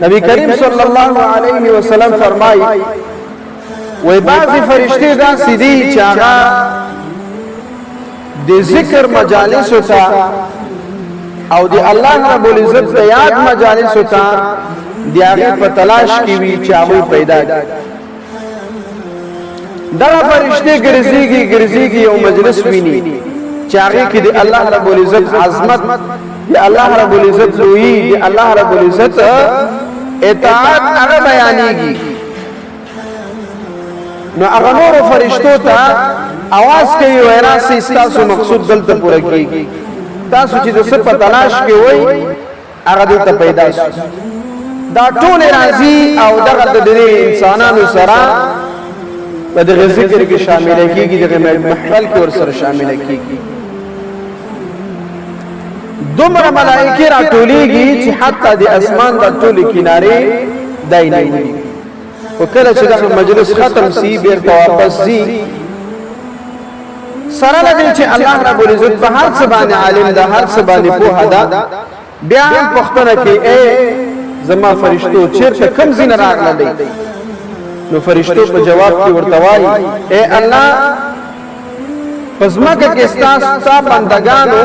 نبی کریم صلی الله علیه وسلم فرمایي وای بعضی فرشتي داسې دي چې هغه د ذکر مجالس ته او د الله رب العزت د یاد مجالس ته د هغې په تلاش کې وي چې هغوی پیدا کړي. دغه فرشتې ګرځېږي یو مجلس ویني چې هغې کې د الله رب العزت عظمت، د الله رب العزت لویي، د الله رب العزت اطاعت هغه بیانېږي. نو هغه نورو فرشتو ته اواز کوي وایي راسئ ستاسو مقصود دلته پوره کېږي، تاسو چې د څه په تلاش کې وئ هغه دلته پیدا شي. دا ټول راځي او دغه د انسانانو سره په دغه ذکر کې شامل کېږي، دغه محفل کې ورسره شامل کېږي. دومره ملائکې راټولېږي چې حتی د اسمان د ټولې کنارې دی نه وي. خو کله چې دغه مجلس ختم سي بیرته واپس ځي، سره له دې چې الله رب العزت په هر څه باندې عالم ده، هر څه باندې پوهه ده، بیا هم پوښتنه کوي ای زما فرشتو چېرته کوم ځای نه راغللی؟ نو فرشتو په جواب کې ورته وایي ای الله په ځمکه کې ستا بندګانو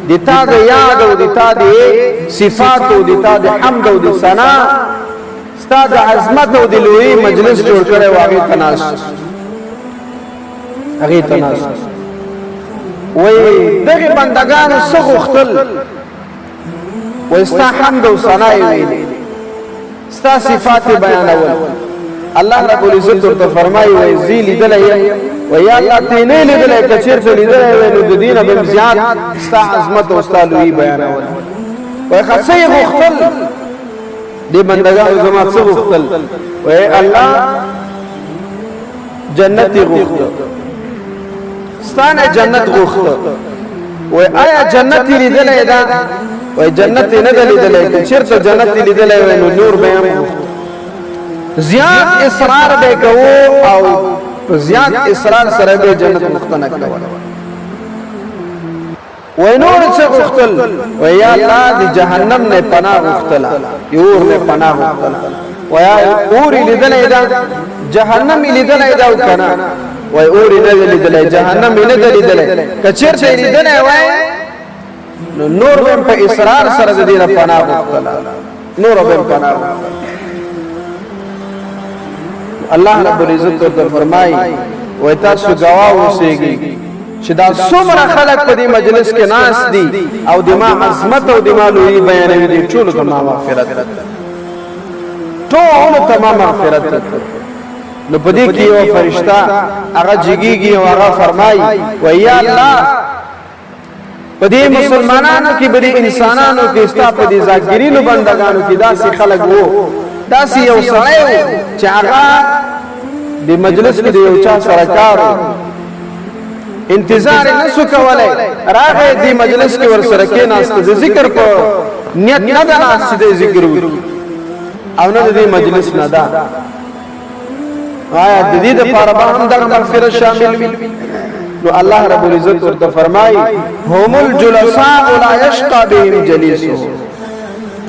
د تا د یاد او د تا د صفاتو، د تا د حمد او د ثنا، ستا د عظمت او د لویۍ مجلس جوړ کړی و، هغې ته ناست وایي دغې بندګانو څه غوښتل؟ وایي ستا حمد او ثنا یې ویلې، ستا صفات یې بیانول. الله رب العزت ورته فرمایي وایي زه لیدلی یم، وایي یا الله ته یې نه لیدلی، که چېرته لیدلی وی نو د دې نه به م زیات ستا عظمت او ستا لویي بیانول. وایي ښه څه یې غوښتل؟ دې بندګانو زما څه غوښتل؟ وایي الله جنت یې غوښته، ستا نه جنت غوښته. وایي آیا جنت یې لیدلی ده؟ وایي جنت یې نه ده لیدلی، که چېرته جنت یې لیدلی وی نو نور به یې هم غوښته. زیات اصرار به کوو او په زیات اصرار سره به جنت غوښتنه کوله. وای نور څه غوښتل؟ وای یا الله د جهنم نه پناه غوښتله، د اور نه پناه غوښتله. وای اور یې لیدلی ده، جهنم یې لیدلی ده او که نه؟ وای اور یې نه ده لیدلی، جهنم یې نه ده لیدلی. که چېرته یې لیدلی وای نو نور به په اصرار سره د دې نه پناه غوښتله، نور به پناه غوښتله. الله رب العزت ورته فرمایي وایي تاسو ګواه اوسېږئ چې دا څومره خلک په دې مجلس کې ناست دي او د ما عظمت او د ما لویي بیانوي، دي ټولو ته ما مغفرت، ټولو ته ما مغفرت. نو په دې کې یو فرشته هغه جګېږي او هغه فرمایي وایي یا الله په دې مسلمانانو کې، په دې انسانانو کې، ستا په دې ذاکرینو بندګانو کې داسې خلک وو، داسې یو سړی و چې هغه د مجلس کې د یو چا سره کار انتظار یې نسو کولی، راغی دې مجلس کې ورسره کېناسته، د ذکر په نیت نه ده ناست چې دی ذکر وکړي او نه د دې مجلس نه ده. آیا د دې دپاره به هم دغه مغفرت شامل وي؟ نو الله رب العزت ورته فرمایي هم الجلساء لا یشقى بهم جلیسهم،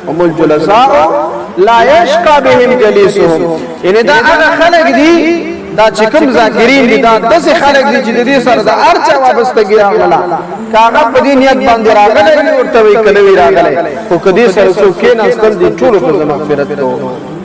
هم الجلساء لا یشقى بهم جلیسهم، یعنی دا هغه خلک دي، دا چې کوم ذاکرین دي، دا داسې خلک دي چې د دې سره د هر چا وابستګي راغله، که هغه په دې نیت باندې راغلی وي ورته وایي که نه وي راغلی، خو که دې سره څوک کېناستل دي ټولو ته زه مغفرت کوم.